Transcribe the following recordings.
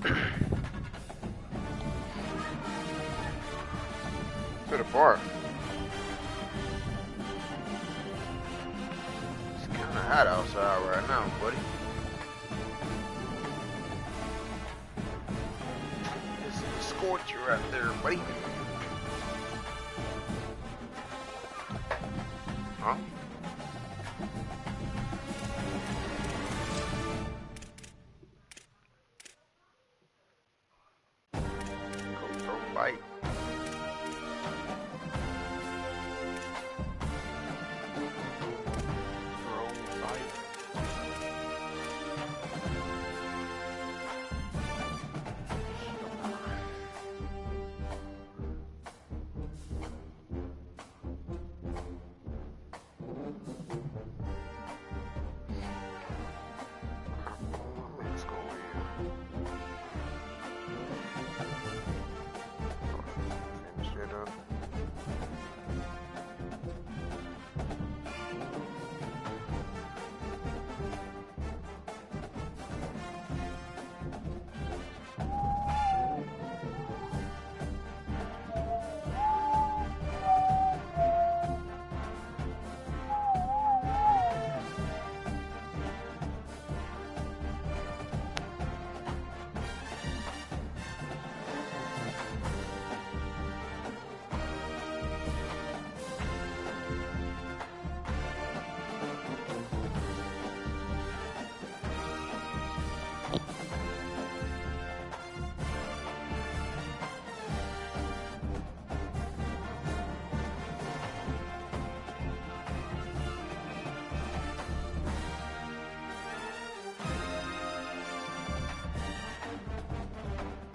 To the park. It's kind of hot outside right now, buddy. It's a scorcher right there, buddy. Huh? Go throw a bite.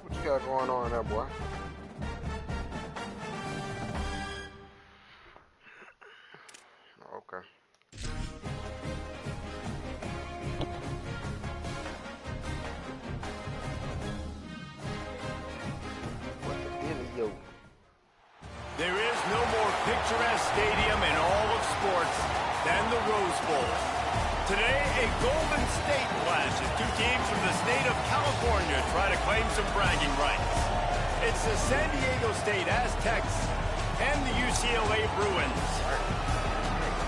What you got going on there, boy? Okay. What the dealio? There is no more picturesque stadium in all of sports than the Rose Bowl. Today, a Golden State clash as two teams from the state of California try to claim some bragging rights. It's the San Diego State Aztecs and the UCLA Bruins.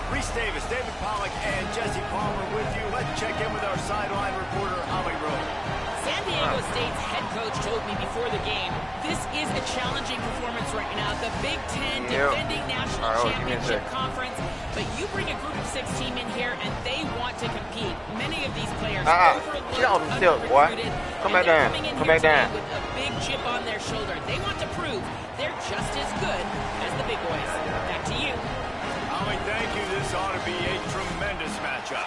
Reese Davis, David Pollack, and Jesse Palmer with you. Let's check in with our sideline reporter, Holly Rowe. San Diego State's head coach told me before the game, this is a challenging performance right now. The Big Ten defending national championship conference. But you bring a group of 6 team in here, and they want to compete. Many of these players overlooked, under-recruited, Come back down. Come back down. With a big chip on their shoulder. They want to prove they're just as good as the big boys. Back to you. Holly, thank you. This ought to be a tremendous matchup.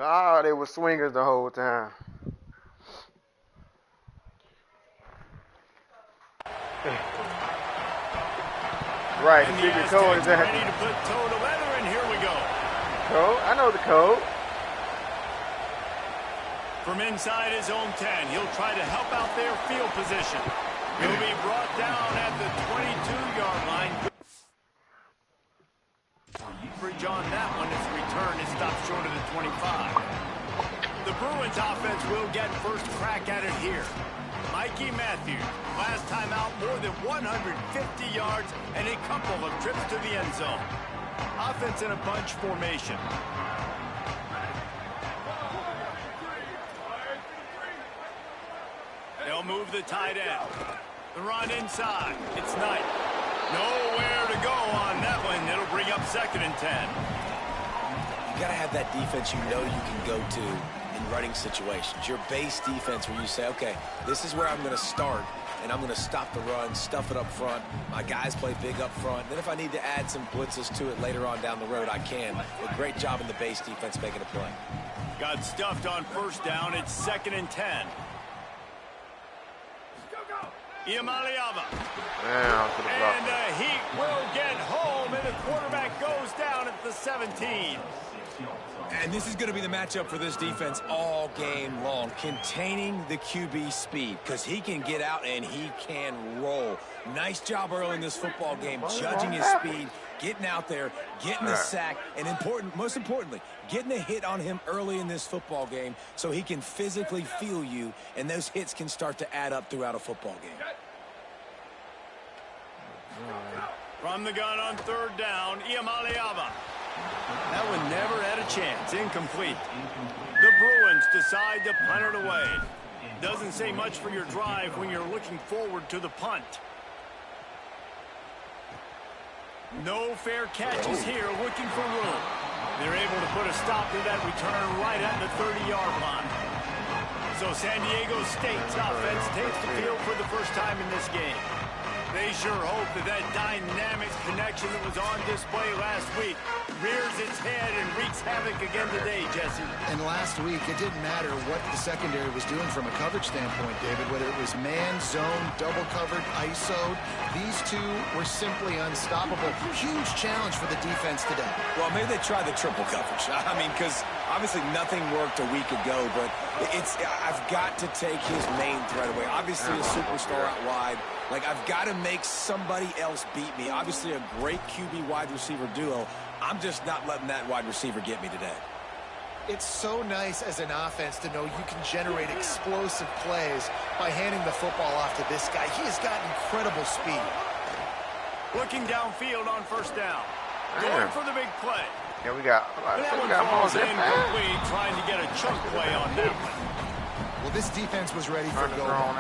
Ah, they were swingers the whole time. Right, the secret code is that. Ready to put toe to leather, and here we go. Code? I know the code. From inside his own 10, he'll try to help out their field position. He'll be brought down at the 22-yard line. Bridge on that one. His return is stopped short of the 25. The Bruins offense will get first crack at it here. Mikey Matthews, last time out, more than 150 yards and a couple of trips to the end zone. Offense in a bunch formation. They'll move the tight end. The run inside. It's Knight. Nowhere to go on that one. It'll bring up 2nd and 10. You got to have that defense you know you can go to in running situations. Your base defense where you say, okay, this is where I'm going to start, and I'm going to stop the run, stuff it up front. My guys play big up front. Then if I need to add some blitzes to it later on down the road, I can. A great job in the base defense making a play. Got stuffed on 1st down. It's 2nd and 10. Iamaleava. And he will get home, and the quarterback goes down at the 17. And this is going to be the matchup for this defense all game long, containing the QB speed, because he can get out and he can roll. Nice job early in this football game, judging his speed, getting out there, getting the sack, and most importantly, getting a hit on him early in this football game so he can physically feel you, and those hits can start to add up throughout a football game. From the gun on 3rd down, Iamaleava. That one never had a chance. Incomplete. The Bruins decide to punt it away. Doesn't say much for your drive when you're looking forward to the punt. No fair catches here, looking for room. They're able to put a stop to that return right at the 30-yard line. So San Diego State's offense takes the field for the first time in this game. They sure hope that that dynamic connection that was on display last week rears its head and wreaks havoc again today, Jesse. And last week, it didn't matter what the secondary was doing from a coverage standpoint, David, whether it was man, zone, double covered, ISO'd. These two were simply unstoppable. Huge challenge for the defense today. Well, maybe they tried the triple coverage. I mean, because obviously nothing worked a week ago, but I've got to take his main threat away. Obviously a superstar out wide. Like, I've got to make somebody else beat me. Obviously a great QB wide receiver duo. I'm just not letting that wide receiver get me today. It's so nice as an offense to know you can generate explosive plays by handing the football off to this guy. He has got incredible speed. Looking downfield on 1st down. Going for the big play. Yeah, we got falls incomplete, trying to get a chunk play on that one. Well, this defense was ready for goal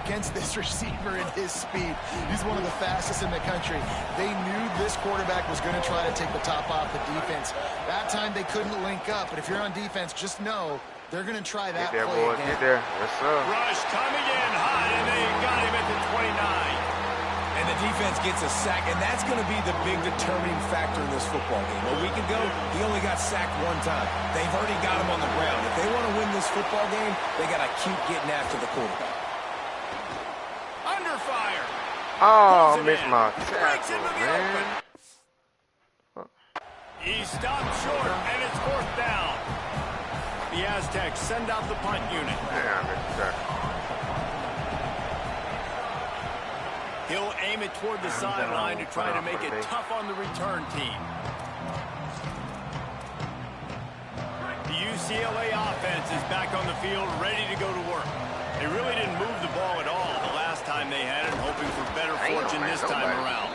against this receiver and his speed. He's one of the fastest in the country. They knew this quarterback was going to try to take the top off the defense. That time they couldn't link up, but if you're on defense, just know they're going to try that play again. Get there. Yes, sir. Rush coming in high, and they got him at the 29. And the defense gets a sack, and that's going to be the big determining factor in this football game. A week ago, he only got sacked 1 time. They've already got him on the ground. If they want to win this football game, they got to keep getting after the quarterback. Under fire. Oh, missed my tackle, man. He stopped short, and it's 4th down. The Aztecs send out the punt unit. Damn, missed the tackle. He'll aim it toward the sideline to try to make it tough on the return team. The UCLA offense is back on the field, ready to go to work. They really didn't move the ball at all the last time they had it, hoping for better fortune this time around.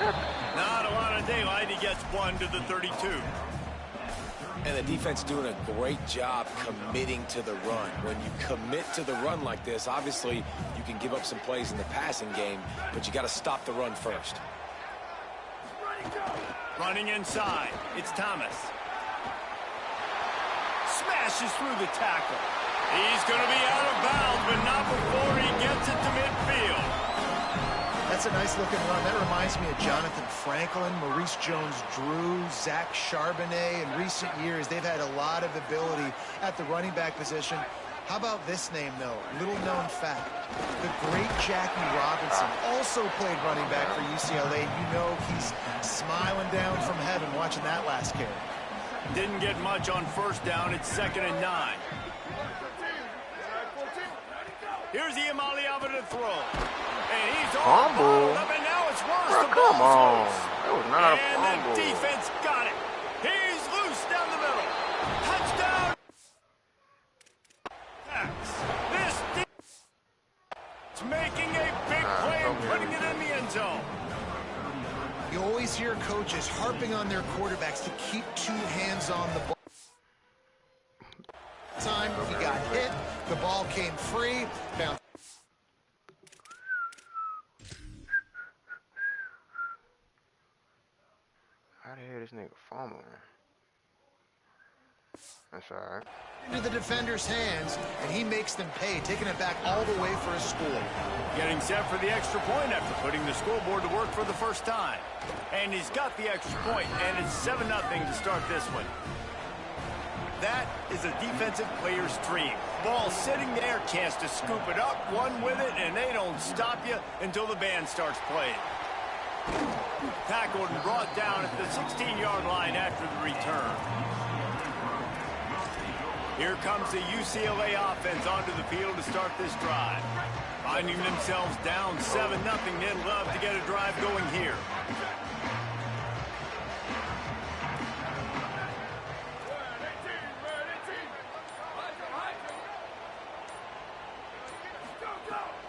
Not a lot of daylight. He gets 1 to the 32. And the defense doing a great job committing to the run. When you commit to the run like this, obviously you can give up some plays in the passing game, but you got to stop the run first. Running inside, it's Thomas. Smashes through the tackle. He's going to be out of bounds, but not before he gets it to midfield. That's That's a nice looking run. That reminds me of Jonathan Franklin, Maurice Jones-Drew, Zach Charbonnet. In recent years, they've had a lot of ability at the running back position. How about this name, though? Little known fact. The great Jackie Robinson also played running back for UCLA. You know he's smiling down from heaven watching that last carry. Didn't get much on first down. It's 2nd and 9. Here's Iamaleava to throw. And he's all bottled up, and now it's worse. Bro, come on. That was not a fumble. And the defense got it. He's loose down the middle. Touchdown. This defense making a big play and putting it in the end zone. You always hear coaches harping on their quarterbacks to keep 2 hands on the ball. Time he got hit, the ball came free. Now, how the hell this nigga fumbling? That's all right. Into the defender's hands, and he makes them pay, taking it back all the way for a score. Getting set for the extra point after putting the scoreboard to work for the first time. And he's got the extra point, and it's 7-0 to start this one. That is a defensive player's dream. Ball sitting there, chance to scoop it up, one with it, and they don't stop you until the band starts playing. Tackled and brought down at the 16-yard line after the return. Here comes the UCLA offense onto the field to start this drive. Finding themselves down 7-0, they'd love to get a drive going here.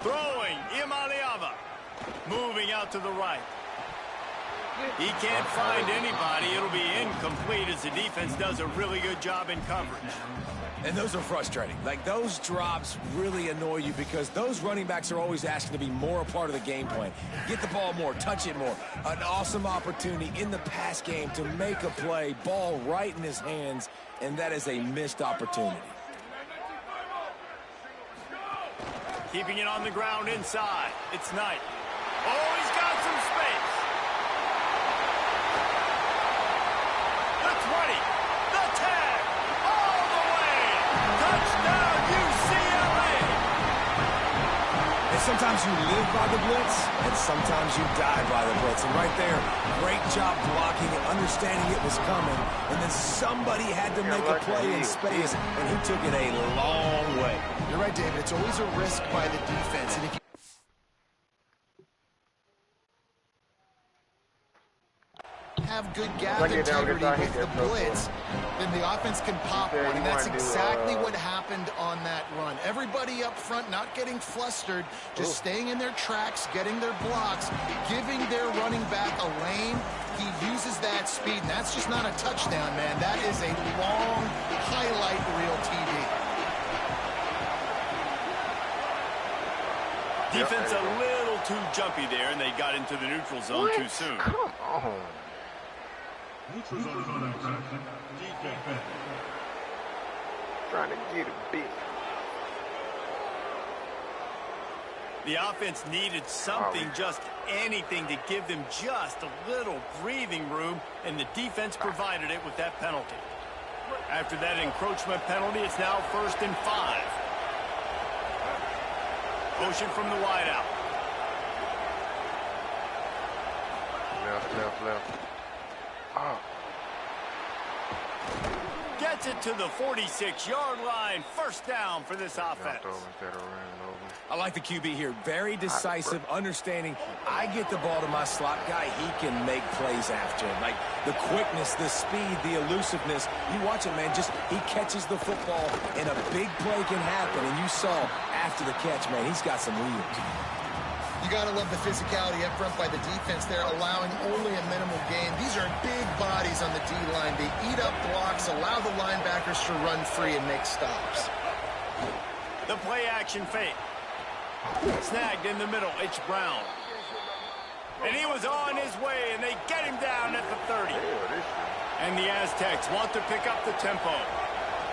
Throwing, Iamaleava. Moving out to the right. He can't find anybody. It'll be incomplete as the defense does a really good job in coverage. And those are frustrating. Like, those drops really annoy you because those running backs are always asking to be more a part of the game plan. Get the ball more, touch it more. An awesome opportunity in the pass game to make a play, ball right in his hands, and that is a missed opportunity. Keeping it on the ground inside. It's Knight. Oh, he's got some space. The 20. The 10. All the way. Touchdown, UCLA. And sometimes you live by the blitz, and sometimes you die by the blitz. And right there, great job blocking it, understanding it was coming. And then somebody had to make a play in space, and he took it a long way. You're right, David. It's always a risk by the defense. And if you have good gap integrity with the blitz, then the offense can pop one. And that's exactly what happened on that run. Everybody up front not getting flustered, just staying in their tracks, getting their blocks, giving their running back a lane. He uses that speed, and that's just not a touchdown, man. That is a long highlight reel TV. Defense a little too jumpy there, and they got into the neutral zone too soon. Come on. Trying to get a bit. The offense needed something, just anything, to give them just a little breathing room, and the defense provided it with that penalty. After that encroachment penalty, it's now 1st and 5. Motion from the wideout. Left. Oh. Gets it to the 46-yard line. 1st down for this offense. I like the QB here. Very decisive, understanding. I get the ball to my slot guy. He can make plays after it. Like the quickness, the speed, the elusiveness. You watch it, man. Just he catches the football, and a big play can happen. And you saw after the catch, man, he's got some wheels. You got to love the physicality up front by the defense. They're allowing only a minimal gain. These are big bodies on the D-line. They eat up blocks, allow the linebackers to run free and make stops. The play-action fake. Snagged in the middle. It's Brown. And he was on his way, and they get him down at the 30. And the Aztecs want to pick up the tempo.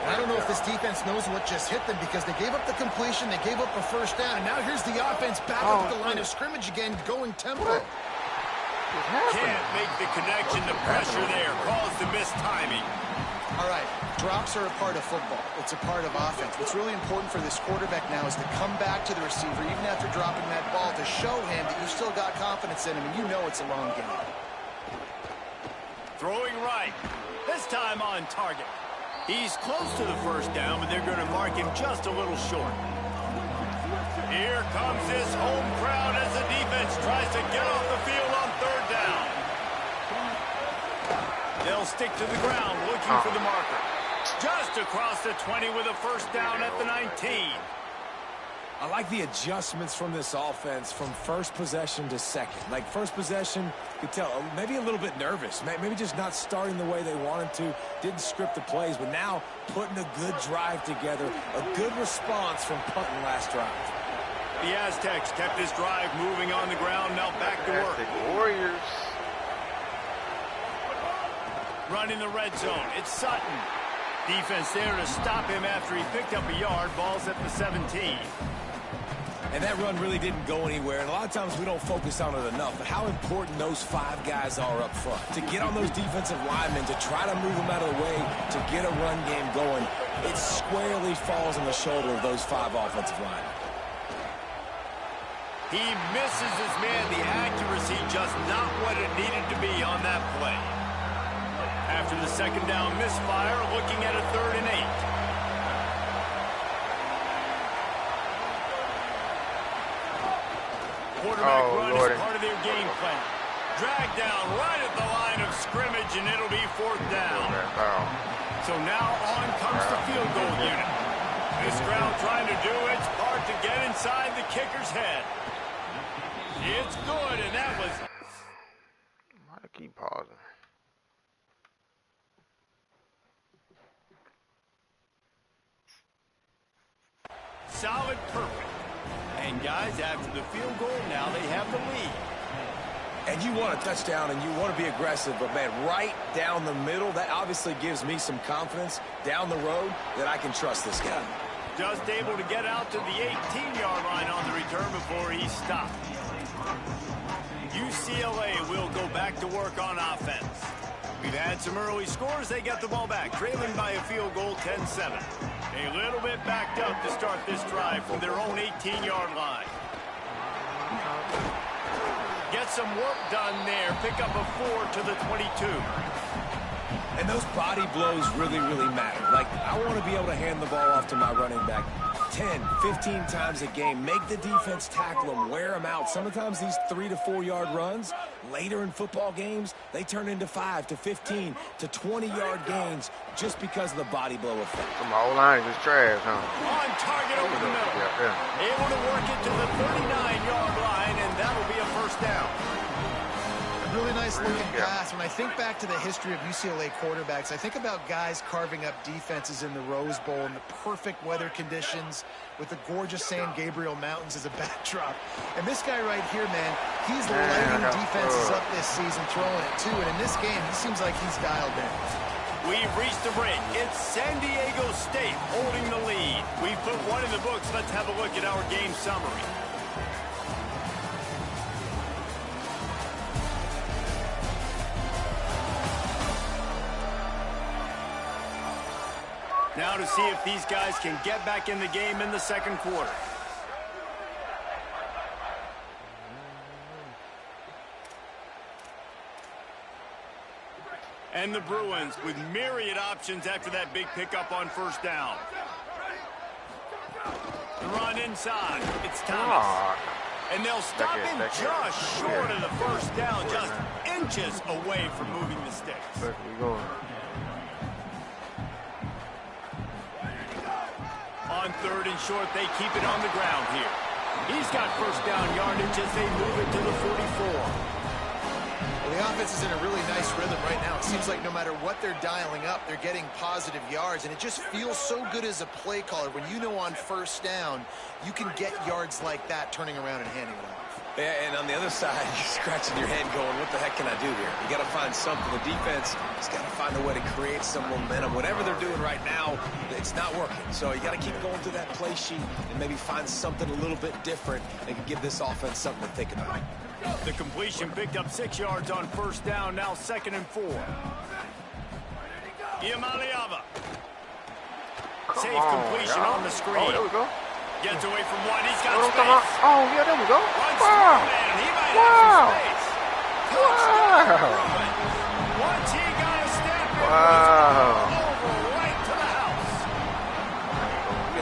I don't know if this defense knows what just hit them because they gave up the completion, they gave up a first down, and now here's the offense back up at the line of scrimmage again, going tempo. Can't make the connection. The pressure there caused the missed timing. All right, drops are a part of football. It's a part of offense. What's really important for this quarterback now is to come back to the receiver, even after dropping that ball, to show him that you still got confidence in him, and you know it's a long game. Throwing right. This time on target. He's close to the first down, but they're going to mark him just a little short. Here comes this home crowd as the defense tries to get off the field on third down. They'll stick to the ground looking for the marker. Just across the 20 with a first down at the 19. I like the adjustments from this offense from first possession to second. Like first possession, you could tell maybe a little bit nervous. Maybe just not starting the way they wanted to. Didn't script the plays, but now putting a good drive together. A good response from punting last drive. The Aztecs kept this drive moving on the ground. Now back to work. Warriors. Running the red zone. It's Sutton. Defense there to stop him after he picked up a yard. Ball's at the 17. And that run really didn't go anywhere. And a lot of times we don't focus on it enough. But how important those 5 guys are up front. To get on those defensive linemen, to try to move them out of the way, to get a run game going, it squarely falls on the shoulder of those 5 offensive linemen. He misses his man. The accuracy just not what it needed to be on that play. After the second down misfire, looking at a 3rd and 8. Quarterback run is part of their game plan. Drag down right at the line of scrimmage, and it'll be 4th down. So now on comes the field goal unit. This crowd trying to do its part to get inside the kicker's head. It's good, and that was... Why do I keep pausing? Solid, perfect. And guys, after the field goal, now they have the lead. And you want a touchdown and you want to be aggressive, but man, right down the middle, that obviously gives me some confidence down the road that I can trust this guy. Just able to get out to the 18-yard line on the return before he stopped. UCLA will go back to work on offense. We've had some early scores. They get the ball back, trailing by a field goal, 10-7. A little bit backed up to start this drive from their own 18-yard line. Get some work done there. Pick up a 4 to the 22. And those body blows really, really matter. Like, I want to be able to hand the ball off to my running back 10, 15 times a game. Make the defense tackle them, wear them out. Sometimes these 3 to 4 yard runs, later in football games, they turn into 5 to 15 to 20-yard gains just because of the body blow effect. My whole line is just trash, huh? On target over the middle. Able to work it to the 39-yard line, and that'll be a first down. Really nice looking pass. When I think back to the history of UCLA quarterbacks, I think about guys carving up defenses in the Rose Bowl in the perfect weather conditions with the gorgeous San Gabriel Mountains as a backdrop. And this guy right here, man, he's lighting defenses up this season, throwing it too. And in this game, he seems like he's dialed in. We've reached the break. It's San Diego State holding the lead. We've put one in the books. Let's have a look at our game summary. Now to see if these guys can get back in the game in the second quarter. And the Bruins with myriad options after that big pickup on first down. The run inside. It's Thomas. And they'll stop him just short of the first down, just inches away from moving the sticks. Where we going? On 3rd and short, they keep it on the ground here. He's got first down yardage as they move it to the 44. Well, the offense is in a really nice rhythm right now. It seems like no matter what they're dialing up, they're getting positive yards, and it just feels so good as a play caller when you know on first down you can get yards like that turning around and handing it off. And on the other other side, you're scratching your head going, what the heck can I do here? You got to find something. The defense has got to find a way to create some momentum. Whatever they're doing right now, it's not working. So you got to keep going through that play sheet and maybe find something a little bit different that can give this offense something to think about. The completion picked up 6 yards on first down, now 2nd and 4. Iamaleava. Safe completion on the screen. Oh, there we go. Gets away from one. He's got Oh, space. oh, yeah, there we go. Wow. He might Wow. have some space. Wow. Once he got a step in, Wow. over right to the house.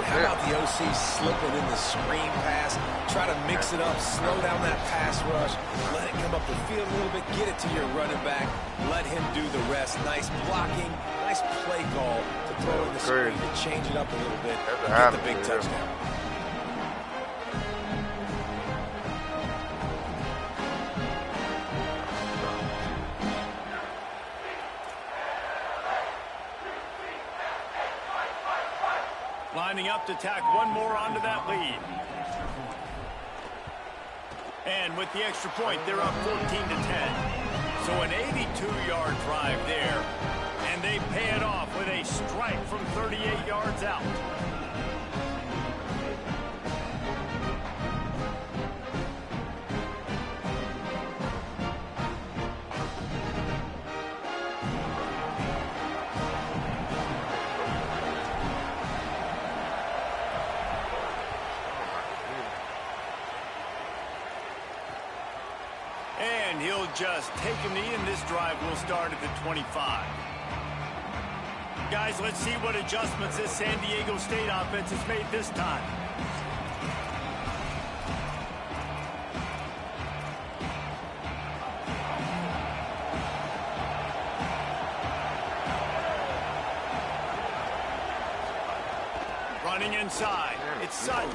How about the OC slipping in the screen pass? Try to mix it up, slow down that pass rush, let it come up the field a little bit, get it to your running back, let him do the rest. Nice blocking, nice play call to throw in the screen to change it up a little bit, get the big touchdown. Lining up to tack one more onto that lead. And with the extra point, they're up 14-10. So an 82-yard drive there. And they pay it off with a strike from 38 yards out. And he'll just take a knee, and this drive will start at the 25. Guys, let's see what adjustments this San Diego State offense has made this time. Running inside, it's Sutton.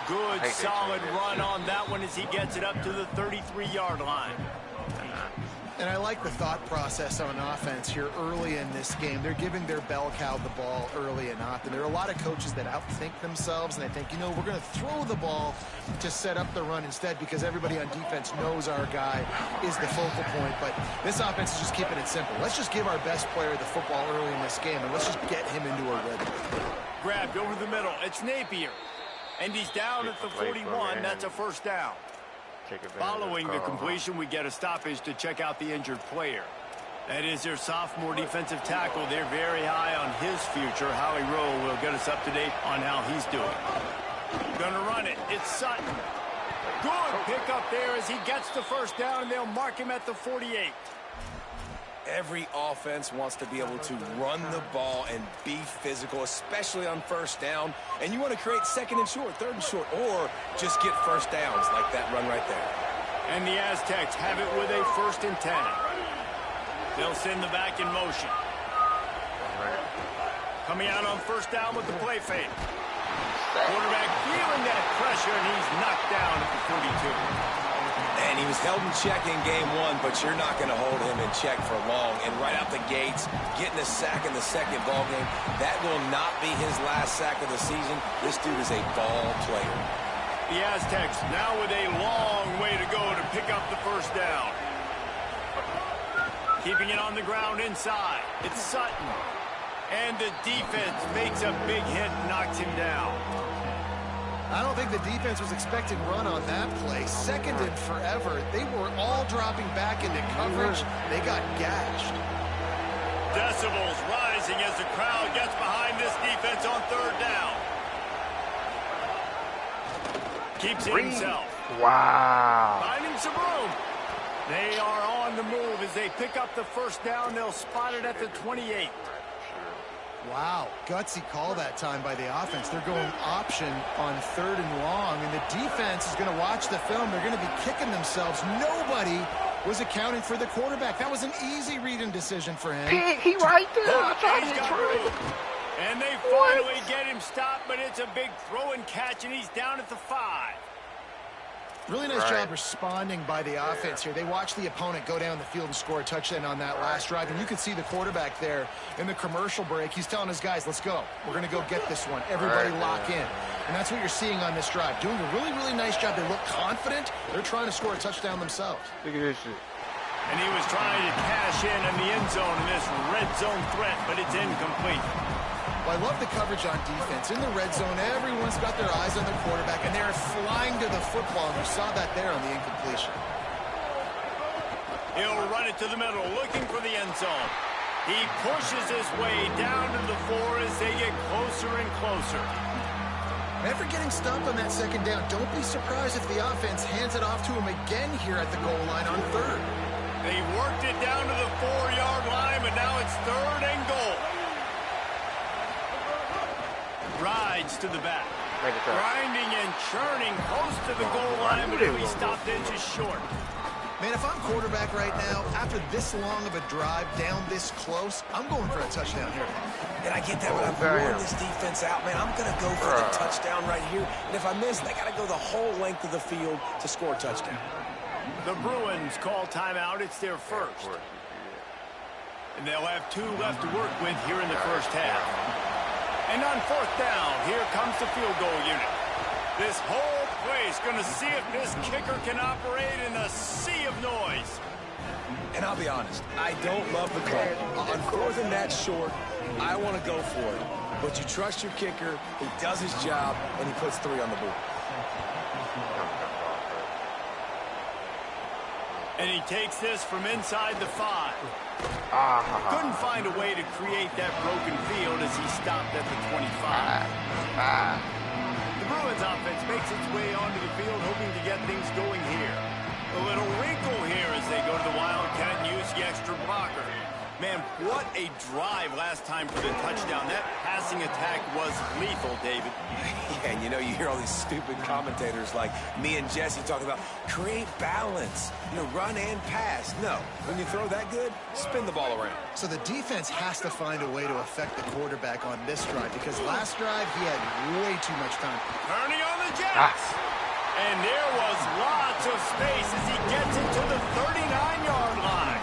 Good, solid run on that one as he gets it up to the 33-yard line. And I like the thought process on offense here early in this game. They're giving their bell cow the ball early and often. There are a lot of coaches that outthink themselves, and they think, you know, we're going to throw the ball to set up the run instead because everybody on defense knows our guy is the focal point. But this offense is just keeping it simple. Let's just give our best player the football early in this game, and let's just get him into a rhythm. Grabbed over the middle. It's Napier. And he's down at the 41. That's a first down. Following the completion, we get a stoppage to check out the injured player. That is their sophomore defensive tackle. They're very high on his future. Howie Rowe will get us up to date on how he's doing. Gonna run it. It's Sutton. Good pickup there as he gets the first down, and they'll mark him at the 48. Every offense wants to be able to run the ball and be physical, especially on first down. And you want to create 2nd and short, 3rd and short, or just get first downs like that run right there. And the Aztecs have it with a 1st and 10. They'll send the back in motion. Coming out on first down with the play fake. Quarterback feeling that pressure, and he's knocked down at the 42. And he was held in check in game 1, but you're not going to hold him in check for long. And right out the gates, getting a sack in the 2nd ball game, that will not be his last sack of the season. This dude is a ball player. The Aztecs now with a long way to go to pick up the first down. Keeping it on the ground inside. It's Sutton. And the defense makes a big hit and knocks him down. I don't think the defense was expecting run on that play. 2nd and forever. They were all dropping back into coverage. They got gashed. Decibels rising as the crowd gets behind this defense on 3rd down. Keeps it himself. Wow. Finding some room. They are on the move as they pick up the first down. They'll spot it at the 28. Wow, gutsy call that time by the offense. They're going option on 3rd and long, and the defense is going to watch the film. They're going to be kicking themselves. Nobody was accounting for the quarterback. That was an easy reading decision for him. He right there. He's got room. And they finally get him stopped, but it's a big throw and catch, and he's down at the 5. Really nice job responding by the offense here. They watched the opponent go down the field and score a touchdown on that last drive, and you can see the quarterback there in the commercial break. He's telling his guys, let's go. We're going to go get this one. Everybody lock in. And that's what you're seeing on this drive. Doing a really, really nice job. They look confident. They're trying to score a touchdown themselves. Look at this shit. And he was trying to cash in the end zone in this red zone threat, but it's incomplete. Well, I love the coverage on defense. In the red zone, everyone's got their eyes on their quarterback, and they're flying to the football, and you saw that there on the incompletion. He'll run it to the middle, looking for the end zone. He pushes his way down to the 4 as they get closer and closer. After getting stopped on that second down, don't be surprised if the offense hands it off to him again here at the goal line on 3rd. They worked it down to the 4-yard line, but now it's 3rd and goal. Rides to the back. Grinding and churning close to the goal line, but he'll be stopped inches short. Man, if I'm quarterback right now, after this long of a drive down this close, I'm going for a touchdown here. And I get that, but I'm worn this defense out, man. I'm going to go for the touchdown right here. And if I miss, they got to go the whole length of the field to score a touchdown. The Bruins call timeout. It's their first. And they'll have 2 left to work with here in the first half. And on 4th down, here comes the field goal unit. This whole place going to see if this kicker can operate in a sea of noise. And I'll be honest, I don't love the call. On 4th and that short, I want to go for it. But you trust your kicker, he does his job, and he puts 3 on the board. And he takes this from inside the 5. Couldn't find a way to create that broken field as he stopped at the 25. The Bruins offense makes its way onto the field, hoping to get things going here. A little wrinkle here as they go to the Wildcat and use the extra blocker. Man, what a drive last time for the touchdown. That passing attack was lethal, David. Yeah, and you know, you hear all these stupid commentators like me and Jesse talking about create balance, you know, run and pass. No, when you throw that good, spin the ball around. So the defense has to find a way to affect the quarterback on this drive, because last drive he had way too much time. Turning on the Jets. And there was lots of space as he gets into the 39-yard line.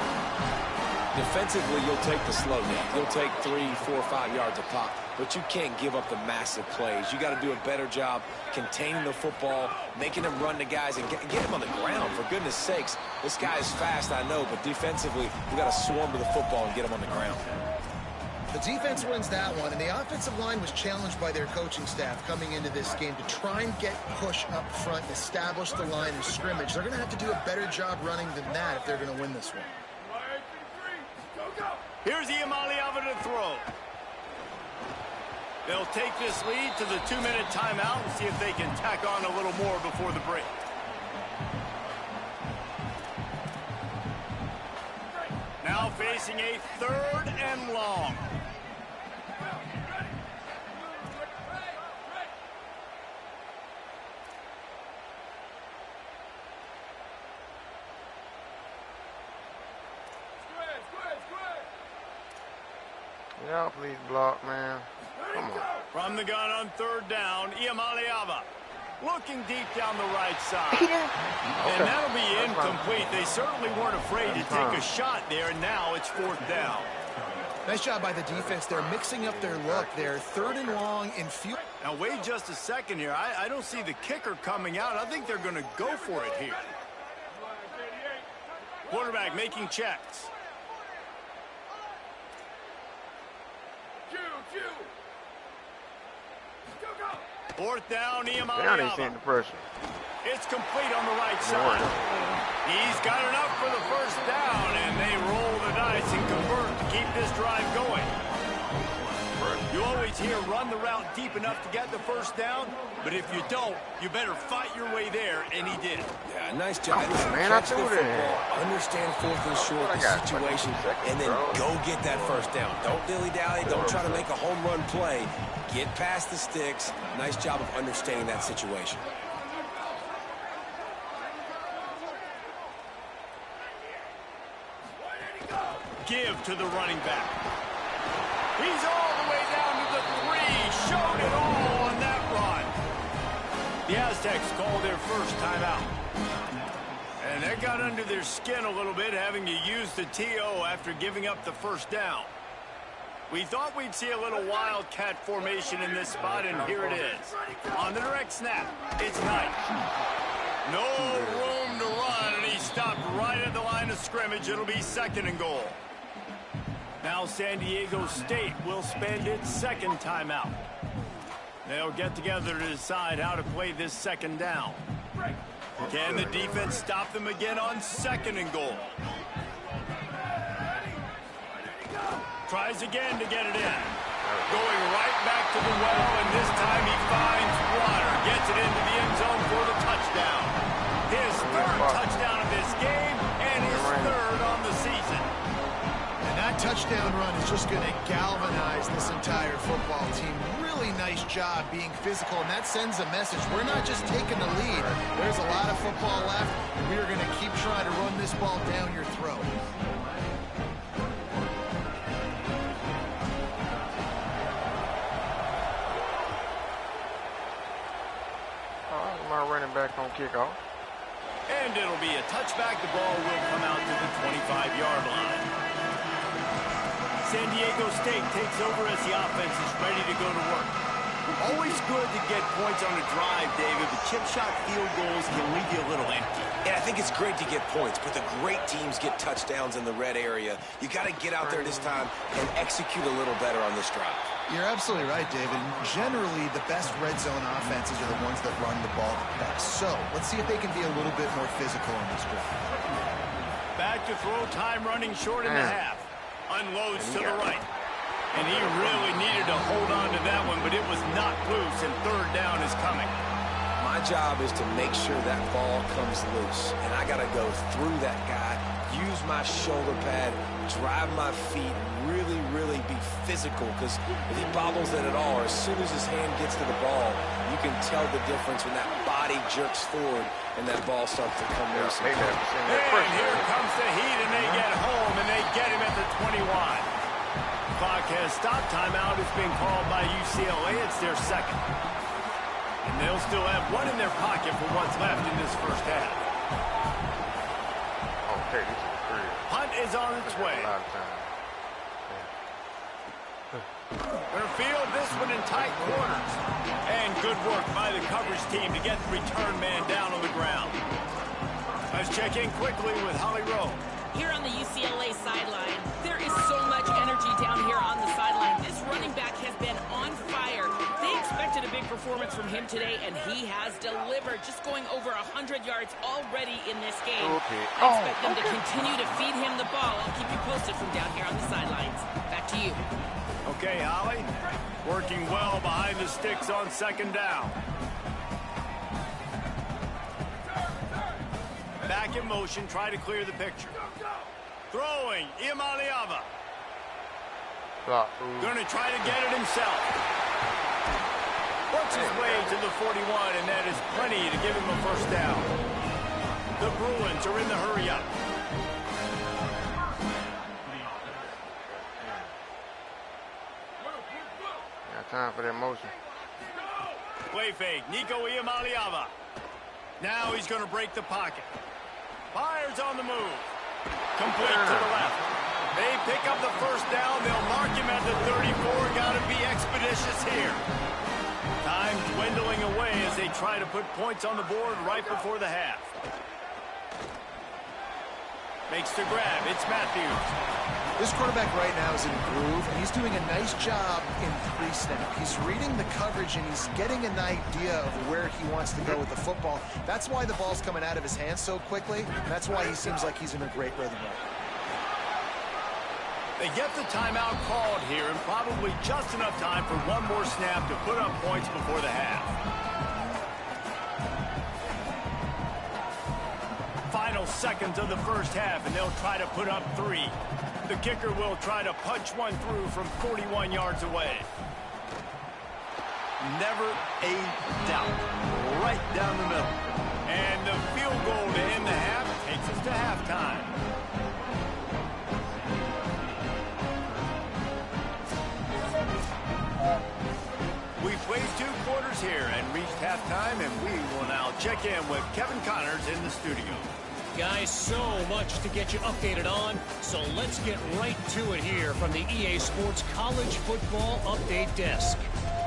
Defensively, you'll take the slow down. You'll take 3, 4, 5 yards a pop, but you can't give up the massive plays. You got to do a better job containing the football, making them run the guys, and get him on the ground. For goodness sakes, this guy is fast, I know, but defensively, we got to swarm to the football and get him on the ground. The defense wins that one, and the offensive line was challenged by their coaching staff coming into this game to try and get push up front and establish the line of scrimmage. They're going to have to do a better job running than that if they're going to win this one. Here's Ucla to throw. They'll take this lead to the 2-minute timeout and see if they can tack on a little more before the break. Now facing a 3rd and long. Yeah, please block, man. Come on. From the gun on 3rd down, Ucla looking deep down the right side. And that'll be incomplete. They certainly weren't afraid to take a shot there, and now it's 4th down. Nice job by the defense. They're mixing up their look. They're 3rd and long in field. Now, wait just a second here. I don't see the kicker coming out. I think they're going to go for it here. Quarterback making checks. 4th down, Ucla. The pressure. It's complete on the right side. He's got enough for the 1st down, and they roll the dice and convert to keep this drive going. You always hear run the route deep enough to get the 1st down, but if you don't, you better fight your way there, and he did it. Yeah, nice job. Man, I threw that. Understand 4th and short the situation, and then go get that 1st down. Don't dilly-dally. Don't try to make a home run play. Get past the sticks. Nice job of understanding that situation. Give to the running back. He's all the way down to the 3. Showed it all on that run. The Aztecs call their first timeout. And that got under their skin a little bit, having to use the TO after giving up the first down. We thought we'd see a little wildcat formation in this spot, and here it is. On the direct snap, it's Knight. No room to run, and he stopped right at the line of scrimmage. It'll be 2nd and goal. Now San Diego State will spend its second timeout. They'll get together to decide how to play this 2nd down. Can the defense stop them again on 2nd and goal? Tries again to get it in. Going right back to the well, and this time he finds water. Gets it into the end zone for the touchdown. His 3rd touchdown of this game, and his 3rd on the season. And that touchdown run is just going to galvanize this entire football team. Really nice job being physical, and that sends a message. We're not just taking the lead. There's a lot of football left, and we are going to keep trying to run this ball down your throat. My running back on kickoff. And it'll be a touchback. The ball will come out to the 25-yard line. San Diego State takes over as the offense is ready to go to work. Always good to get points on a drive, David, but chip shot field goals can leave you a little empty. Yeah, I think it's great to get points, but the great teams get touchdowns in the red area. You got to get out there this time and execute a little better on this drive. You're absolutely right, David. Generally, the best red zone offenses are the ones that run the ball the best. So, let's see if they can be a little bit more physical on this drive. Back to throw, time running short in the half. Unloads to the right. And he really needed to hold on to that one, but it was not loose, and 3rd down is coming. My job is to make sure that ball comes loose, and I got to go through that guy, use my shoulder pad, drive my feet, really, really be physical, because if he bobbles it at all, or as soon as his hand gets to the ball, you can tell the difference when that body jerks forward and that ball starts to come loose. And here comes the heat, and they get home, and they get him at the 21. Clock has stopped. Timeout has been called by UCLA. It's their 2nd. And they'll still have one in their pocket for what's left in this first half. Okay, this is crazy. Punt is on its way. A lot of time. Gonna field this one in tight corners. And good work by the coverage team to get the return man down on the ground. Let's check in quickly with Holly Rowe. Here on the UCLA sideline, there is so much energy down here on the sideline. This running back has been on fire. They expected a big performance from him today, and he has delivered, just going over 100 yards already in this game. I expect them to continue to feed him the ball. I'll keep you posted from down here on the sidelines. Back to you. Okay, Holly. Working well behind the sticks on 2nd down. Back in motion, try to clear the picture. Throwing, Iamaleava. Gonna try to get it himself. Works his way to the 41, and that is plenty to give him a 1st down. The Bruins are in the hurry-up. Got time for that motion. Play fake, Nico Iamaleava. Now he's gonna break the pocket. Fires on the move. Complete to the left. They pick up the 1st down. They'll mark him at the 34. Got to be expeditious here. Time dwindling away as they try to put points on the board right before the half. Makes the grab. It's Matthews. This quarterback right now is in a groove, and he's doing a nice job in pre-snap. He's reading the coverage, and he's getting an idea of where he wants to go with the football. That's why the ball's coming out of his hands so quickly. That's why he seems like he's in a great rhythm right now. They get the timeout called here, and probably just enough time for one more snap to put up points before the half. Final seconds of the 1st half, and they'll try to put up 3. The kicker will try to punch one through from 41 yards away. Never a doubt. Right down the middle. And the field goal to end the half takes us to halftime. We've played 2 quarters here and reached halftime, and we will now check in with Kevin Connors in the studio. Guys, so much to get you updated on, so let's get right to it here from the EA Sports College Football Update Desk.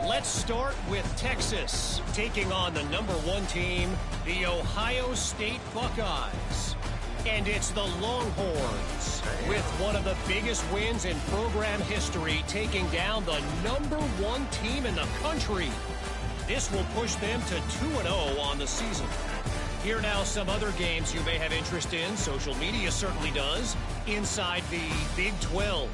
Let's start with Texas, taking on the #1 team, the Ohio State Buckeyes. And it's the Longhorns, with one of the biggest wins in program history, taking down the #1 team in the country. This will push them to 2-0 on the season. Here now some other games you may have interest in. Social media certainly does. Inside the Big 12.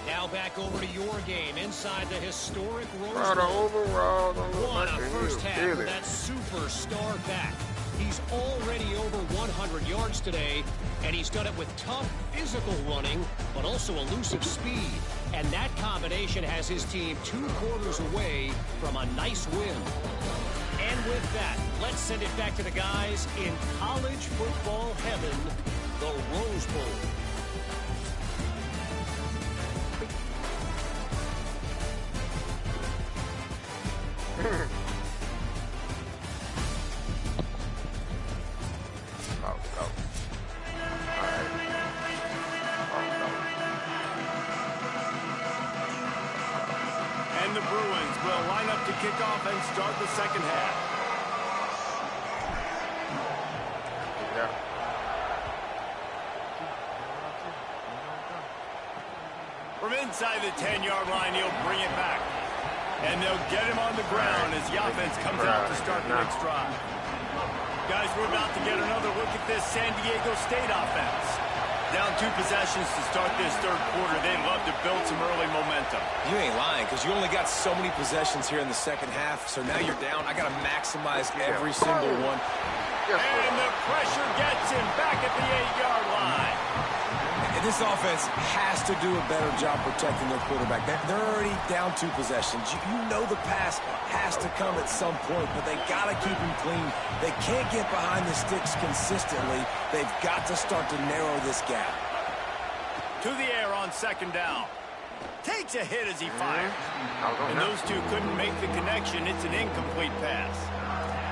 Now back over to your game inside the historic Rose Bowl. What a first half for that superstar back. He's already over 100 yards today, and he's done it with tough physical running, but also elusive speed. And that combination has his team 2 quarters away from a nice win. And with that, let's send it back to the guys in college football heaven, the Rose Bowl. And the Bruins will line up to kick off and start the second half. From inside the 10-yard line, he'll bring it back. And they'll get him on the ground as the offense comes out to start the next drive. Guys, we're about to get another look at this San Diego State offense. Down 2 possessions to start this third quarter. They'd love to build some early momentum. You ain't lying, because you only got so many possessions here in the second half, so now you're down. I got to maximize every single one. And the pressure gets him back at the 8-yard line. This offense has to do a better job protecting their quarterback. They're already down 2 possessions. You know the pass has to come at some point, but they got to keep him clean. They can't get behind the sticks consistently. They've got to start to narrow this gap. To the air on second down. Takes a hit as he fires. And those two couldn't make the connection. It's an incomplete pass.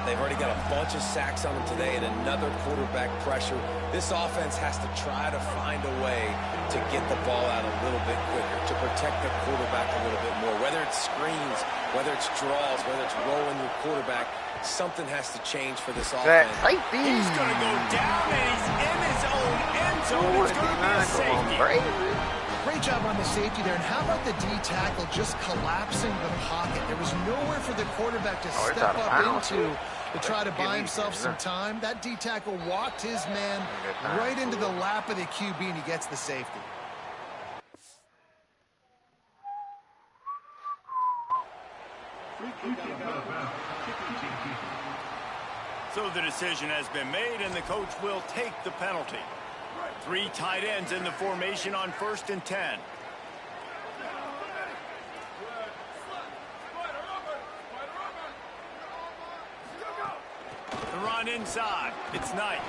They've already got a bunch of sacks on them today and another quarterback pressure. This offense has to try to find a way to get the ball out a little bit quicker, to protect the quarterback a little bit more. Whether it's screens, whether it's draws, whether it's rolling your quarterback, something has to change for this offense. He's going to go down and he's in his own end zone. It's going to be a safety. Great job on the safety there. And how about the D tackle just collapsing the pocket? There was nowhere for the quarterback to step up into to try to buy himself some time. That D tackle walked his man right into the lap of the QB, and he gets the safety. So the decision has been made, and the coach will take the penalty. 3 tight ends in the formation on 1st and 10. The run inside. It's Knight.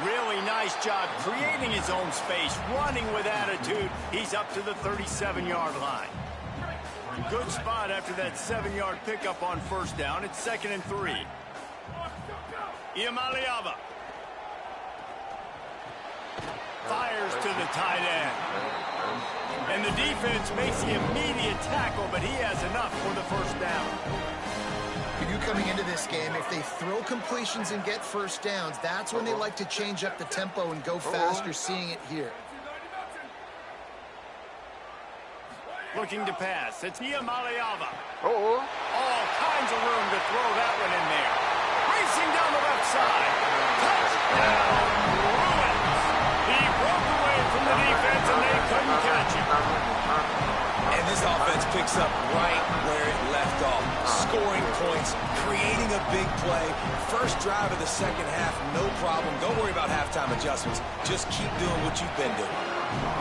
Really nice job creating his own space, running with attitude. He's up to the 37-yard line. Good spot after that 7-yard pickup on 1st down. It's 2nd and 3. Iamaleava fires to the tight end. And the defense makes the immediate tackle, but he has enough for the 1st down. You coming into this game, if they throw completions and get 1st downs, that's when they like to change up the tempo and go faster, seeing it here. Looking to pass. It's Iamaleava. All kinds of room to throw that one in there. Racing down the left side. Touchdown, Bruins. He broke away from the defense, and they couldn't catch him. And this offense picks up right where it left off. Scoring points, creating a big play. First drive of the second half, no problem. Don't worry about halftime adjustments. Just keep doing what you've been doing.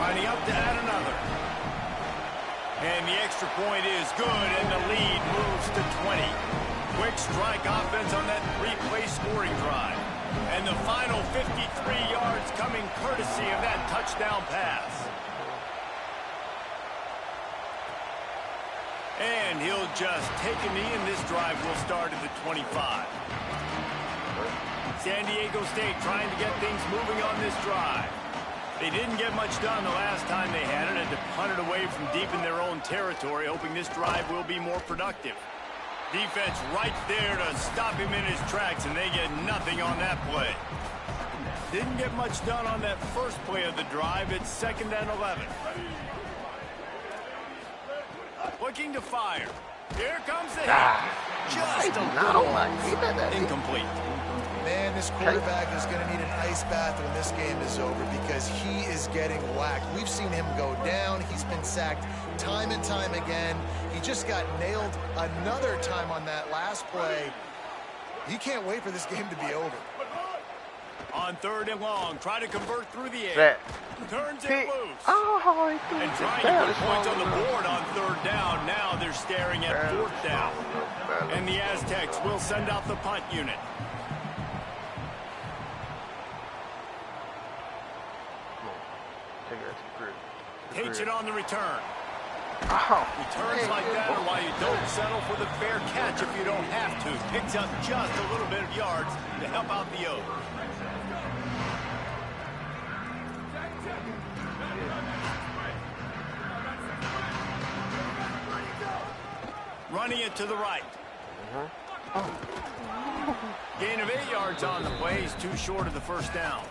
Lining up to add another. And the extra point is good, and the lead moves to 20. Quick strike offense on that 3-play scoring drive. And the final 53 yards coming courtesy of that touchdown pass. And he'll just take a knee, and this drive will start at the 25. San Diego State trying to get things moving on this drive. They didn't get much done the last time they had it, and to punt it away from deep in their own territory, hoping this drive will be more productive. Defense right there to stop him in his tracks, and they get nothing on that play. Didn't get much done on that first play of the drive. It's 2nd and 11. Looking to fire. Here comes the hit. Just a little incomplete. Man, this quarterback is going to need an ice bath when this game is over because he is getting whacked. We've seen him go down. He's been sacked time and time again. He just got nailed another time on that last play. He can't wait for this game to be over. On 3rd and long, try to convert through the air. Turns it loose. Oh, and trying to put points on the board on 3rd down. Now they're staring at 4th down. And the Aztecs will send out the punt unit. Takes it on the return. Returns like that are why you don't settle for the fair catch if you don't have to. Picks up just a little bit of yards to help out the O's. Running it to the right. Gain of 8 yards on the play. He's too short of the 1st down.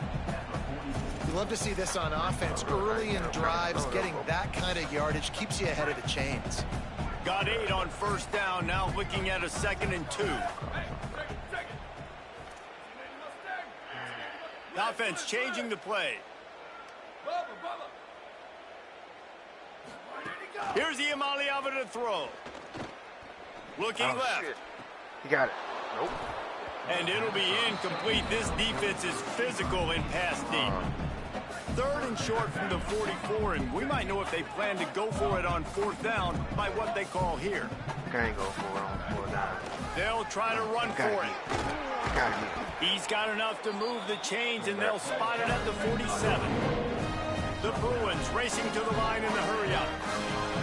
You love to see this on offense. Early in drives, getting that kind of yardage keeps you ahead of the chains. Got 8 on 1st down. Now looking at a 2nd and 2. The offense changing the play. Here's the Amaliava to throw. Looking left. Shit. He got it. Nope. And it'll be incomplete. This defense is physical in pass deep. 3rd and short from the 44, and we might know if they plan to go for it on 4th down by what they call here. Can't go for it on 4th down. They'll try to run for it. He's got enough to move the chains, and they'll spot it at the 47. The Bruins racing to the line in the hurry-up.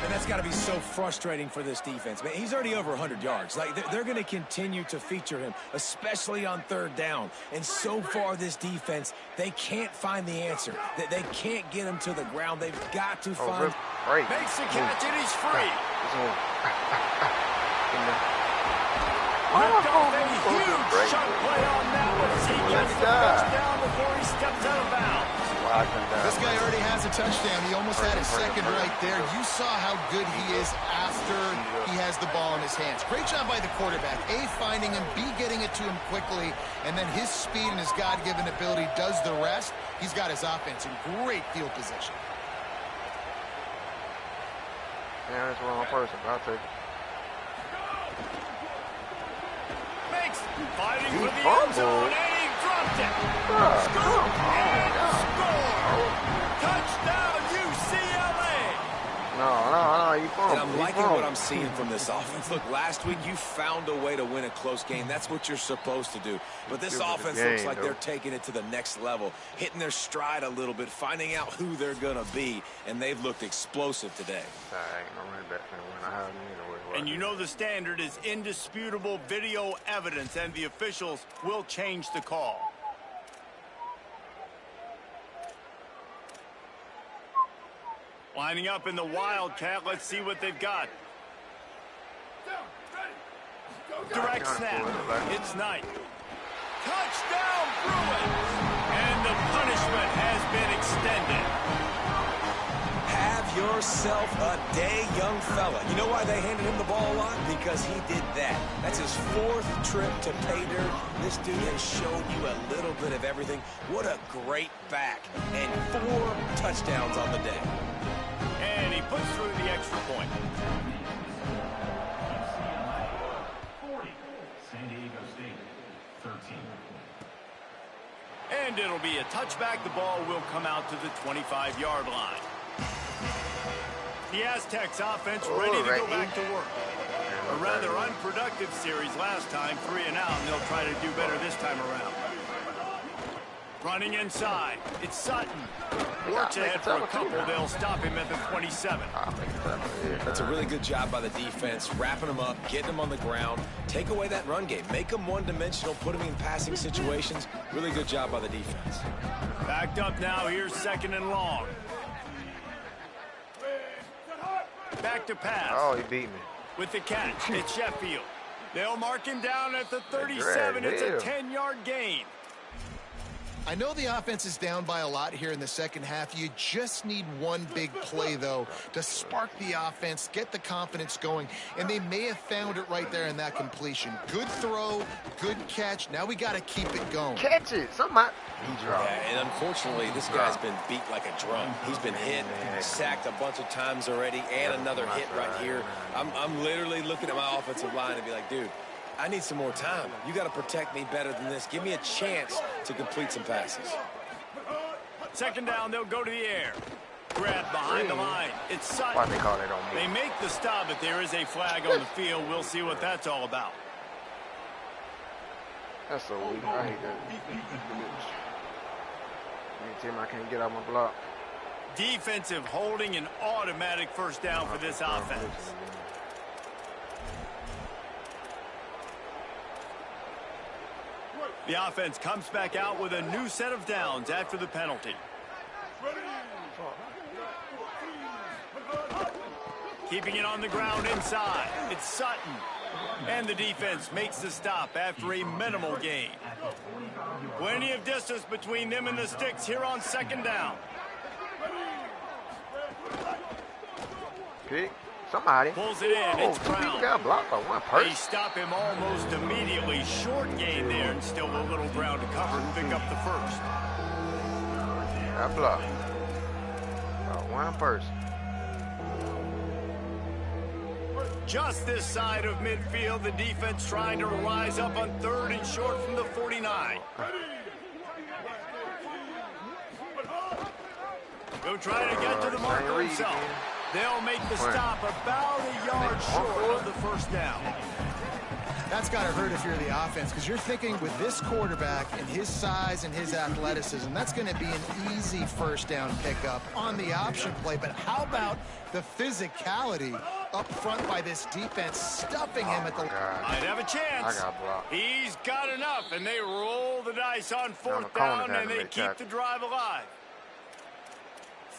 And that's got to be so frustrating for this defense. Man, he's already over 100 yards. Like, they're going to continue to feature him, especially on 3rd down. And so far, this defense, they can't find the answer. They can't get him to the ground. They've got to find... Makes the catch, and he's free. Ripped off a huge chunk play on that one as he gets the touchdown before he steps out of bounds. This guy already has a touchdown. He almost had his 2nd right there. You saw how good he is after he has the ball in his hands. Great job by the quarterback. A, finding him, B, getting it to him quickly, and then his speed and his God-given ability does the rest. He's got his offense in great field position. Yeah, that's the wrong person. I'll take it. Makes fighting for the end zone, and he dropped it. Scoop and score. Touchdown, UCLA. No, you fumbled. And I'm liking what I'm seeing from this offense. Look, last week you found a way to win a close game. That's what you're supposed to do. But this offense looks like they're taking it to the next level, hitting their stride a little bit, finding out who they're going to be, and they've looked explosive today. And you know the standard is indisputable video evidence, and the officials will change the call. Lining up in the Wildcat. Let's see what they've got. Direct snap. It's Knight. Touchdown, Bruins! And the punishment has been extended. Have yourself a day, young fella. You know why they handed him the ball a lot? Because he did that. That's his 4th trip to pay dirt. This dude has shown you a little bit of everything. What a great back. And 4 touchdowns on the day. And he puts through the extra point. 40, San Diego State, 13. And it'll be a touchback. The ball will come out to the 25-yard line. The Aztecs offense ready to go back to work. A rather unproductive series last time, 3 and out, and they'll try to do better this time around. Running inside, it's Sutton. Works ahead for a couple. They'll stop him at the 27. That's a really good job by the defense, wrapping them up, getting them on the ground, take away that run game, make them one-dimensional, put them in passing situations. Really good job by the defense. Backed up now. Here's 2nd and long. Back to pass. Oh, he beat me. With the catch, it's Sheffield. They'll mark him down at the 37. It's a 10-yard gain. I know the offense is down by a lot here in the second half. You just need one big play, though, to spark the offense, get the confidence going, and they may have found it right there in that completion. Good throw, good catch. Now we got to keep it going. Catch it. Somebody. Yeah, and unfortunately, this guy's been beat like a drum. He's been hit, sacked a bunch of times already, and another hit right here. I'm literally looking at my offensive line and be like, dude, I need some more time. You got to protect me better than this. Give me a chance to complete some passes. 2nd down, they'll go to the air. Grab behind the line. It's Sutton. Why they call it on me? They make the stop, but there is a flag on the field. We'll see what that's all about. That's so weak. I hate that. Anytime I can't get out my block. Defensive holding, an automatic 1st down for this offense. The offense comes back out with a new set of downs after the penalty. Keeping it on the ground inside. It's Sutton. And the defense makes the stop after a minimal gain. Plenty of distance between them and the sticks here on 2nd down. Pick. Somebody. Pulls it in. It's Brown. Got blocked by one person. They stop him almost immediately. Short gain there, and still a little ground to cover and pick up the 1st. Got blocked. About one person. Just this side of midfield, the defense trying to rise up on 3rd and short from the 49. He'll try to get to the marker himself. They'll make the stop about a yard short of the 1st down. That's got to hurt if you're the offense, because you're thinking with this quarterback and his size and his athleticism, that's going to be an easy 1st down pickup on the option play. But how about the physicality up front by this defense, stuffing him at the... Might have a chance. I got blocked. He's got enough, and they roll the dice on 4th down, and they keep the drive alive.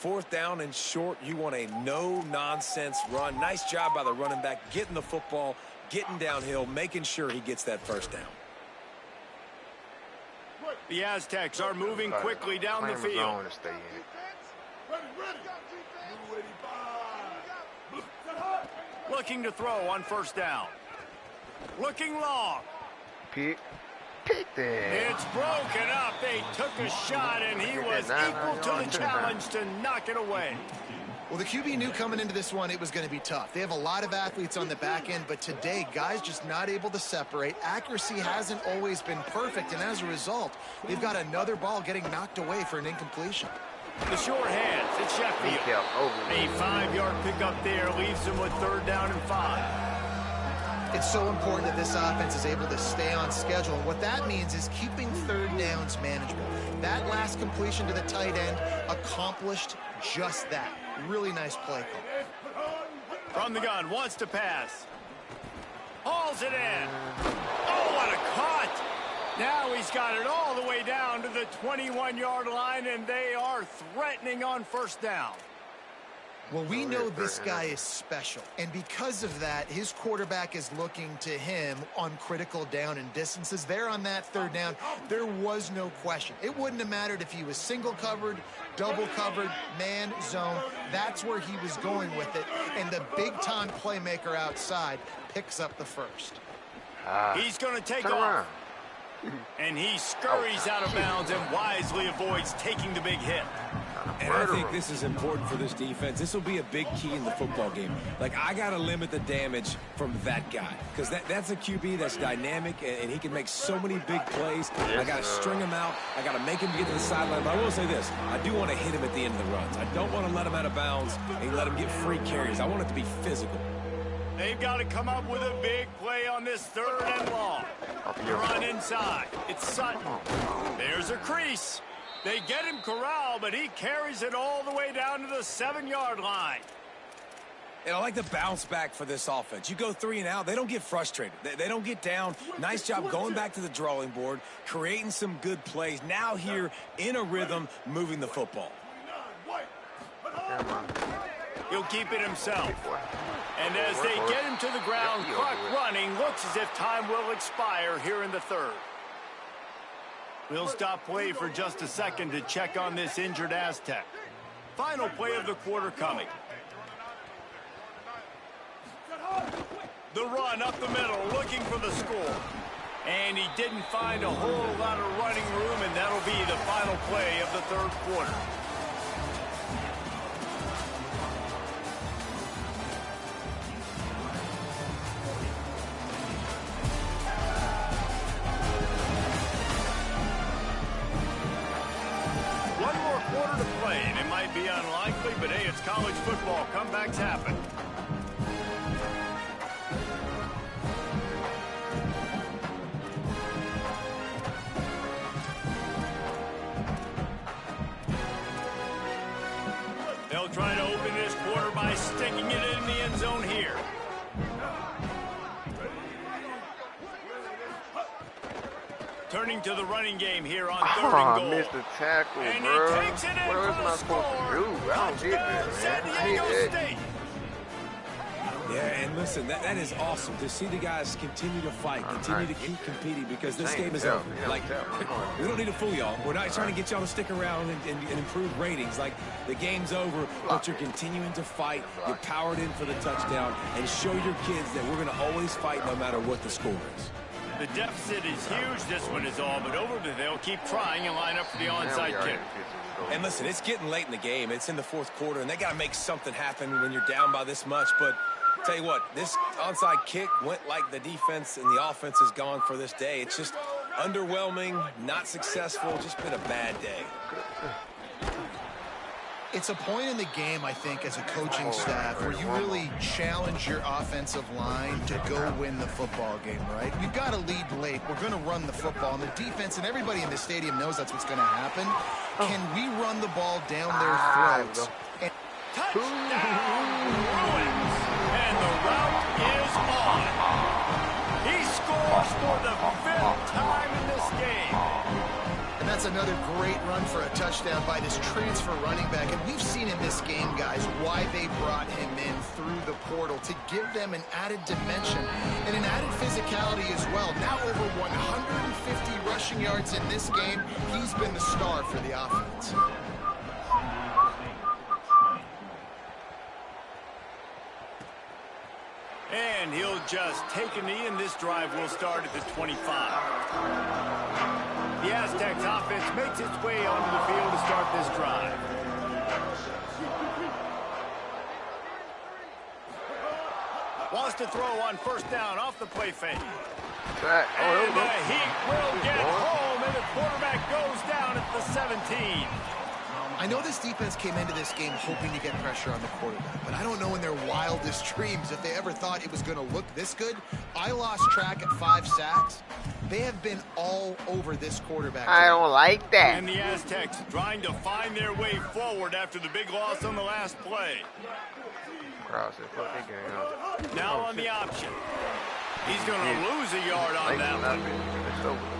4th down and short, you want a no-nonsense run. Nice job by the running back, getting the football, getting downhill, making sure he gets that 1st down. The Aztecs are moving quickly down the field. Looking to throw on 1st down. Looking long. Pick there. It's broken up. They took a shot, and he was equal to the challenge to knock it away. Well, the QB knew coming into this one it was going to be tough. They have a lot of athletes on the back end, but today, guys just not able to separate. Accuracy hasn't always been perfect, and as a result, they've got another ball getting knocked away for an incompletion. The short hands, it's Sheffield. A 5-yard pickup there leaves them with 3rd down and 5. It's so important that this offense is able to stay on schedule. And what that means is keeping 3rd downs manageable. That last completion to the tight end accomplished just that. Really nice play call. From the gun, wants to pass. Hauls it in. Oh, what a cut. Now he's got it all the way down to the 21-yard line, and they are threatening on 1st down. Well, we know this guy is special, and because of that, his quarterback is looking to him on critical down and distances. There on that 3rd down, there was no question. It wouldn't have mattered if he was single covered, double covered, man, zone. That's where he was going with it, and the big-time playmaker outside picks up the 1st. He's going to take off, and he scurries out of bounds and wisely avoids taking the big hit. And I think this is important for this defense. This will be a big key in the football game. Like, I got to limit the damage from that guy, because that's a QB that's dynamic, and he can make so many big plays. I got to string him out. I got to make him get to the sideline. But I will say this. I do want to hit him at the end of the runs. I don't want to let him out of bounds and let him get free carries. I want it to be physical. They've got to come up with a big play on this 3rd and long. The run inside. It's Sutton. There's a crease. They get him corralled, but he carries it all the way down to the 7-yard line. And I like the bounce back for this offense. You go 3 and out, they don't get frustrated. They don't get down. Nice job going back to the drawing board, creating some good plays. Now here in a rhythm, moving the football. He'll keep it himself. And as they get him to the ground, clock running, looks as if time will expire here in the 3rd. We'll stop play for just a second to check on this injured Aztec. Final play of the quarter coming. The run up the middle, looking for the score. And he didn't find a whole lot of running room, and that'll be the final play of the 3rd quarter. One more quarter to play, and it might be unlikely, but hey, it's college football. Comebacks happen. They'll try to open this quarter by sticking it in the end zone here. Turning to the running game here on 3rd and goal. I missed the tackle, and bro. he takes it in What else am I supposed to do? I don't get that, San man. I Diego hate that. State. Yeah, and listen, that is awesome to see the guys continue to fight, continue to keep competing, because this game is over. Like, we don't need to fool y'all. We're not trying to get y'all to stick around and improve ratings. Like, the game's over, but you're continuing to fight. You're powered in for the touchdown, and show your kids that we're going to always fight no matter what the score is. The deficit is huge. This one is all but over, but they'll keep trying and line up for the onside kick. And listen, it's getting late in the game. It's in the 4th quarter, and they got to make something happen when you're down by this much, but tell you what, this onside kick went like the defense and the offense is gone for this day. It's just underwhelming, not successful, just been a bad day. It's a point in the game, I think, as a coaching staff where you really challenge your offensive line to go win the football game, right? We've got to lead late. We're going to run the football. And the defense and everybody in the stadium knows that's what's going to happen. Can we run the ball down their throats? And Touchdown! Bruins! And the route is on. He scores for the 5th time in this game. And that's another great run for a touchdown by this transfer running back. And we've seen in this game, guys, why they brought him in through the portal, to give them an added dimension and an added physicality as well. Now over 150 rushing yards in this game. He's been the star for the offense. And he'll just take a knee, and this drive will start at the 25. The Aztecs offense makes its way onto the field to start this drive. Wants to throw on 1st down off the play fake. And the Heat will get home, and the quarterback goes down at the 17. I know this defense came into this game hoping to get pressure on the quarterback, but I don't know in their wildest dreams if they ever thought it was going to look this good. I lost track at 5 sacks. They have been all over this quarterback. I don't like that. And the Aztecs trying to find their way forward after the big loss on the last play. Now on the option. He's going to lose a yard on that one.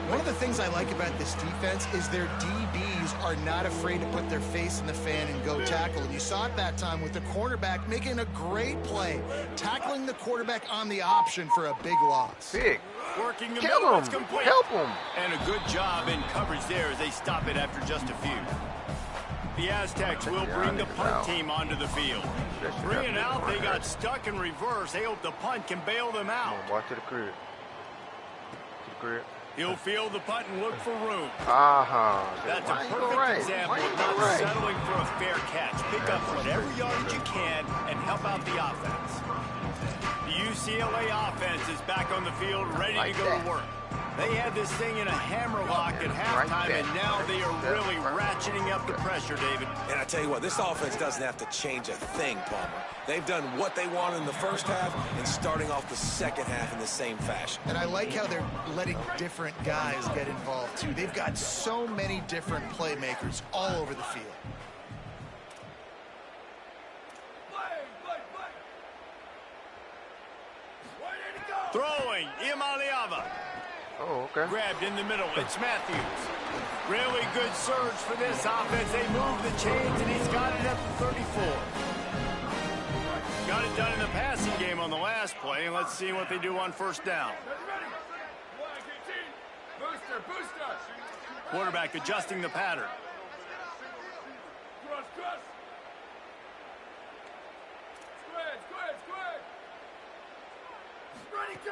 One of the things I like about this defense is their DBs are not afraid to put their face in the fan and go tackle. And you saw it that time with the cornerback making a great play, tackling the quarterback on the option for a big loss. Big. Working the Kill middle, him. it's complete. Help him. And a good job in coverage there as they stop it after just a few. The Aztecs will bring the punt team onto the field. Bringing out, they got stuck in reverse. They hope the punt can bail them out. Walk to the crib. He'll field the punt and look for room. That's a perfect example of not settling for a fair catch. Pick up whatever yardage you can and help out the offense. The UCLA offense is back on the field, ready to go to work. They had this thing in a hammerlock at halftime, and now they are really ratcheting up the pressure, David. And I tell you what, this offense doesn't have to change a thing, Palmer. They've done what they wanted in the first half and starting off the second half in the same fashion. And I like how they're letting different guys get involved, too. They've got so many different playmakers all over the field. Throwing, Iamaleava. Oh, okay. Grabbed in the middle, it's Matthews. Really good surge for this offense. They move the chains, and he's got it at the 34. Got it done in the passing game on the last play, and let's see what they do on first down. Quarterback adjusting the pattern.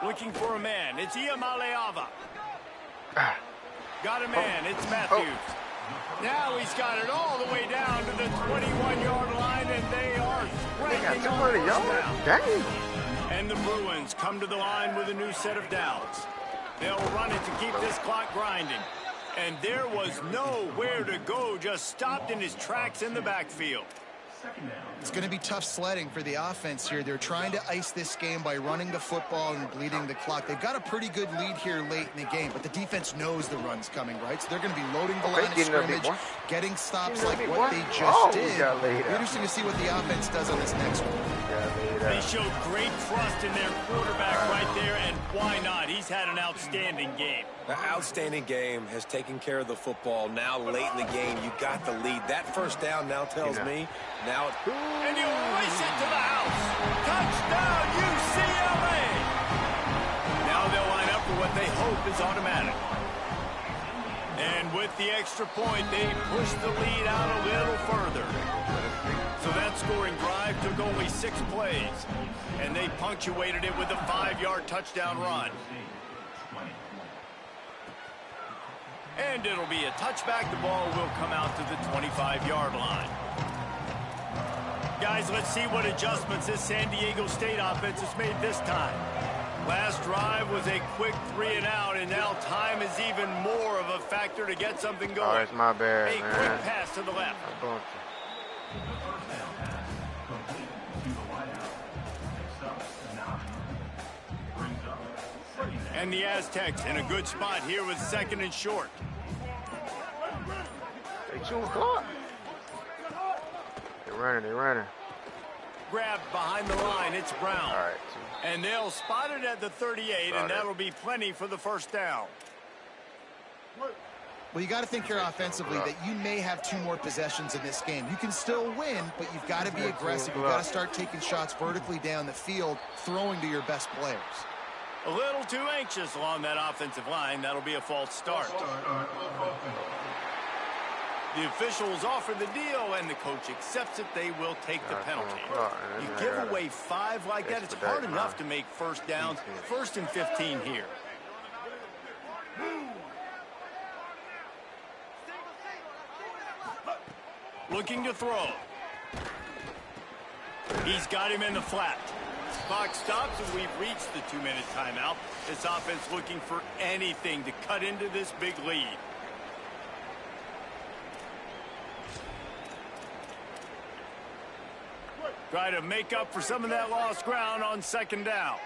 Looking for a man. It's Iamaleava. Got a man. It's Matthews. Now he's got it all the way down to the 21-yard line, and they are breaking on first down. Dang. And the Bruins come to the line with a new set of downs. They'll run it to keep this clock grinding. And there was nowhere to go, just stopped in his tracks in the backfield. It's going to be tough sledding for the offense here. They're trying to ice this game by running the football and bleeding the clock. They've got a pretty good lead here late in the game, but the defense knows the run's coming, right? So they're going to be loading the line of scrimmage, getting stops like what they just did. Interesting to see what the offense does on this next one. They showed great trust in their quarterback right there, and why not? He's had an outstanding game. The outstanding game has taken care of the football. Now late in the game, you got the lead. That first down now tells me now it's... And you race it to the house. Touchdown, UCLA. Now they'll line up for what they hope is automatic. And with the extra point, they push the lead out a little further. So that scoring drive took only 6 plays, and they punctuated it with a 5-yard touchdown run. And it'll be a touchback. The ball will come out to the 25-yard line. Guys, let's see what adjustments this San Diego State offense has made this time. Last drive was a quick 3-and-out, and now time is even more of a factor to get something going. Oh, it's my bad, A quick pass to the left. And the Aztecs in a good spot here with 2nd and short. Hey, 2 o'clock. They're running. Grabbed behind the line, it's Brown. All right. And they'll spot it at the 38, and that'll be plenty for the first down. Well, you got to think here offensively that you may have 2 more possessions in this game. You can still win, but you've got to be aggressive. You've got to start taking shots vertically down the field, throwing to your best players. A little too anxious along that offensive line. That'll be a false start. The officials offer the deal, and the coach accepts it. They will take the penalty. You give away 5 like that, it's hard enough to make first downs. 1st and 15 here. Looking to throw. He's got him in the flat. Clock stops, and we've reached the 2-minute timeout. This offense looking for anything to cut into this big lead. Try to make up for some of that lost ground on 2nd down.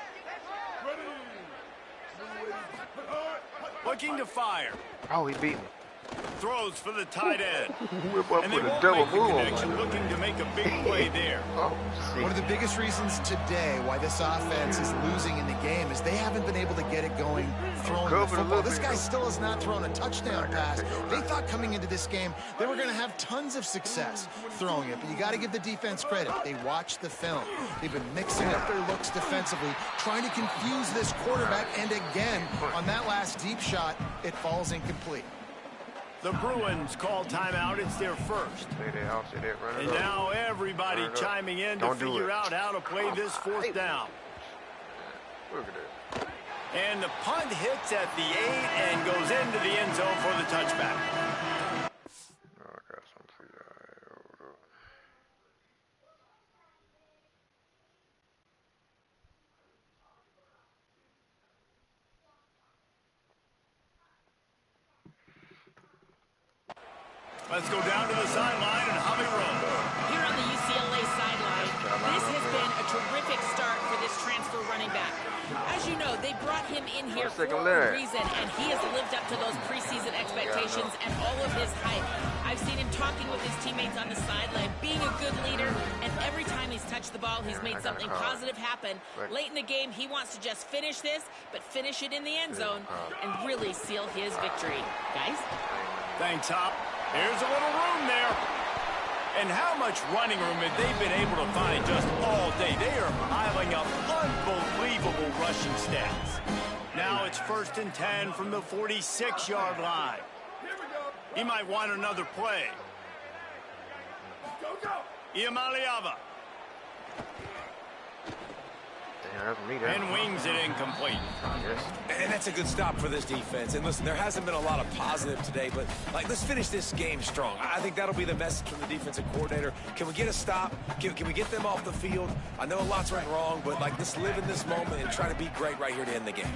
Looking to fire. Oh, he beat me. Throws for the tight end. Whip up And they with a won't double make the move on connection, my looking to make a big play there. One of the biggest reasons today why this offense is losing in the game is they haven't been able to get it going throwing the football. This guy still has not thrown a touchdown pass. They thought coming into this game they were going to have tons of success throwing it, but you got to give the defense credit. They watched the film. They've been mixing up their looks defensively, trying to confuse this quarterback, and again, on that last deep shot, it falls incomplete. The Bruins call timeout. It's their first. And now everybody chiming in to figure out how to play this 4th down. Look at that. And the punt hits at the 8 and goes into the end zone for the touchback. Oh, I got something for you. Let's go down to the sideline and Javi Rowe. Here on the UCLA sideline, this has been a terrific start for this transfer running back. As you know, they brought him in here for a reason, and he has lived up to those preseason expectations and all of his hype. I've seen him talking with his teammates on the sideline, being a good leader, and every time he's touched the ball, he's made something positive happen. Late in the game, he wants to just finish this, but finish it in the end zone and really seal his victory. Guys? Thanks, Hop. Here's a little room there. And how much running room have they been able to find just all day? They are piling up unbelievable rushing stats. Now it's 1st and 10 from the 46-yard line. He might want another play. Iamaleava. And wings it incomplete. And that's a good stop for this defense. And listen, there hasn't been a lot of positive today, but let's finish this game strong. I think that'll be the message from the defensive coordinator. Can we get a stop? Can we get them off the field? I know a lot's went wrong, but let's live in this moment and try to be great right here to end the game.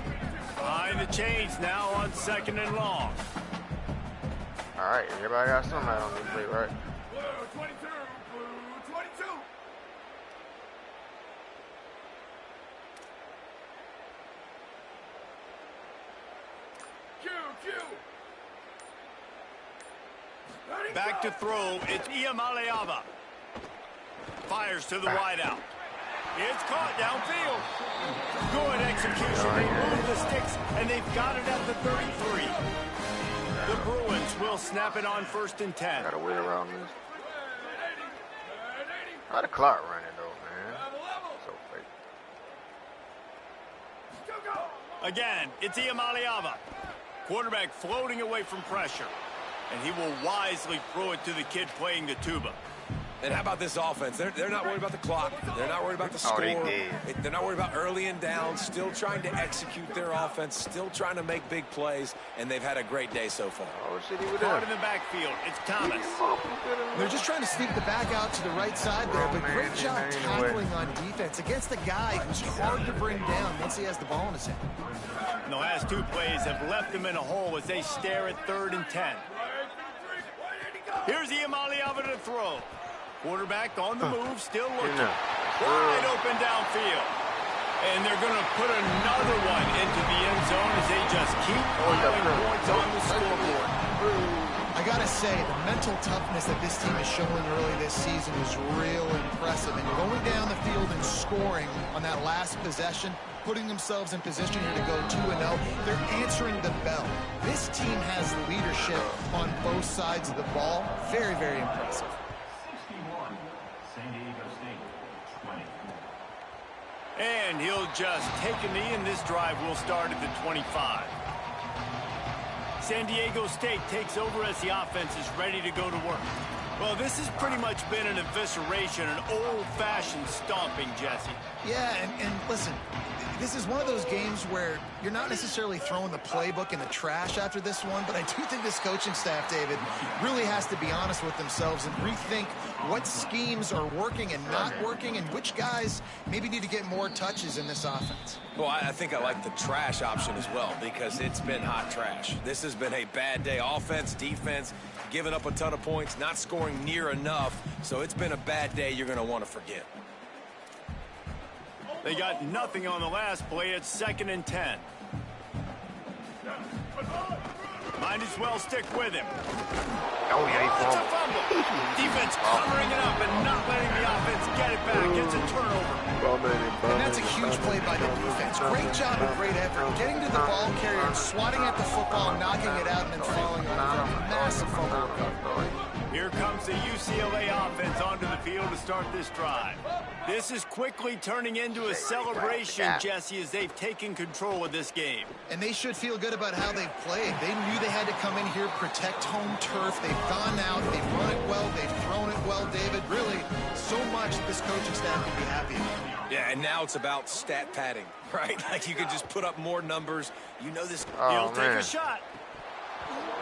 Behind the chains now on 2nd and long. All right, everybody got something on this play, right? Back to throw, it's Iamaleava. Fires to the wideout. It's caught downfield. Good execution. They move the sticks, and they've got it at the 33. The Bruins will snap it on 1st and 10. Gotta wait around this. How the clock running, though, man? So fake. Again, it's Iamaleava. Quarterback floating away from pressure. And he will wisely throw it to the kid playing the tuba. And how about this offense? They're not worried about the clock. They're not worried about the score. They're not worried about early and down. Still trying to execute their offense. Still trying to make big plays. And they've had a great day so far. Caught in the backfield. It's Thomas. They're just trying to sneak the back out to the right side there. But great job tackling on defense against a guy who's hard to bring down once he has the ball in his hand. And the last 2 plays have left them in a hole as they stare at 3rd and 10. Here's Iamaleava to throw. Quarterback on the move, still looking. Wide open downfield. And they're going to put another one into the end zone as they just keep piling points on the scoreboard. I got to say, the mental toughness that this team is showing early this season is real impressive. And going down the field and scoring on that last possession, putting themselves in position here to go 2-0. They're answering the bell. This team has leadership on both sides of the ball. Very, very impressive. 61, San Diego State, 20. And he'll just take a knee, and this drive will start at the 25. San Diego State takes over as the offense is ready to go to work. Well, this has pretty much been an evisceration, an old-fashioned stomping, Jesse. Yeah, and listen, this is one of those games where you're not necessarily throwing the playbook in the trash after this one, but I do think this coaching staff, David, really has to be honest with themselves and rethink what schemes are working and not working and which guys maybe need to get more touches in this offense. Well, I think I like the trash option as well because it's been hot trash. This has been a bad day. Offense, defense, giving up a ton of points, not scoring near enough. So it's been a bad day you're going to want to forget. They got nothing on the last play. It's 2nd and 10. Might as well stick with him. Oh, yeah, It's a fumble. Defense covering it up and not letting the offense get it back. It's a turnover. And that's a huge play by the defense. Great job and great effort. Getting to the ball carrier and swatting at the football, knocking it out, and then falling on it. Massive fumble recovery. Here comes the UCLA offense onto the field to start this drive. This is quickly turning into a celebration, Jesse, as they've taken control of this game. And they should feel good about how they've played. They knew they had to come in here, protect home turf. They've gone out, they've run it well, they've thrown it well, David. Really, so much that this coaching staff can be happy about. Yeah, and now it's about stat padding, right? Like you could just put up more numbers. You know this. He'll take a shot.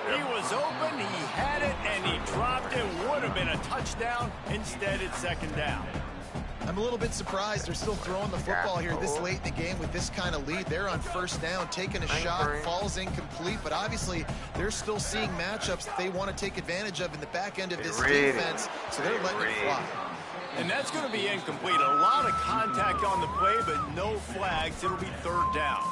He was open, he had it, and he dropped it. Would have been a touchdown. Instead, it's 2nd down. I'm a little bit surprised they're still throwing the football here this late in the game with this kind of lead. They're on first down, taking a shot, falls incomplete, but obviously they're still seeing matchups that they want to take advantage of in the back end of this defense, so they're letting it fly. And that's going to be incomplete. A lot of contact on the play, but no flags. It'll be third down.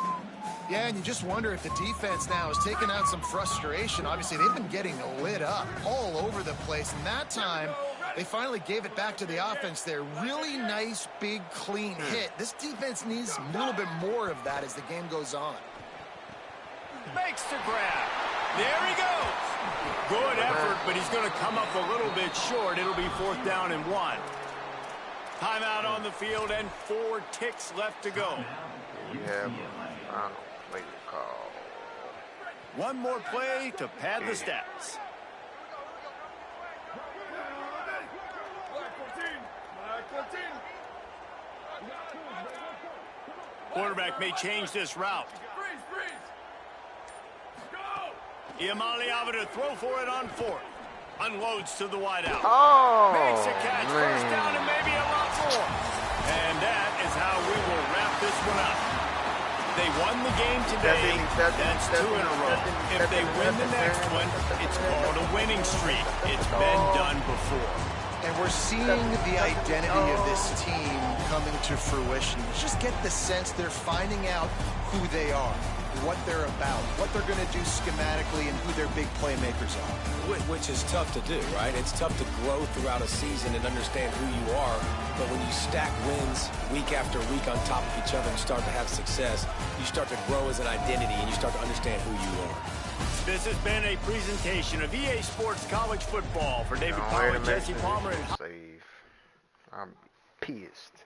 Yeah, and you just wonder if the defense now is taking out some frustration. Obviously, they've been getting lit up all over the place, and that time they finally gave it back to the offense there. Really nice, big, clean hit. This defense needs a little bit more of that as the game goes on. Makes the grab. There he goes. Good effort, but he's going to come up a little bit short. It'll be fourth down and 1. Timeout on the field and 4 ticks left to go. Yeah, final play call. One more play to pad the stats. Quarterback may change this route. Iamaleava to throw for it on 4th. Unloads to the wideout. Oh, makes a catch. man. First down and maybe a lot more. And that is how we will wrap this one up. They won the game today. That's 2 in a row. If they win the next one, it's called a winning streak. It's been done before. And we're seeing the identity of this team coming to fruition. You just get the sense they're finding out who they are, what they're about, what they're going to do schematically, and who their big playmakers are. Which is tough to do, right? It's tough to grow throughout a season and understand who you are. But when you stack wins week after week on top of each other and start to have success, you start to grow as an identity and you start to understand who you are. This has been a presentation of EA Sports College Football. For David Power, Jesse Palmer, and save. I'm pissed.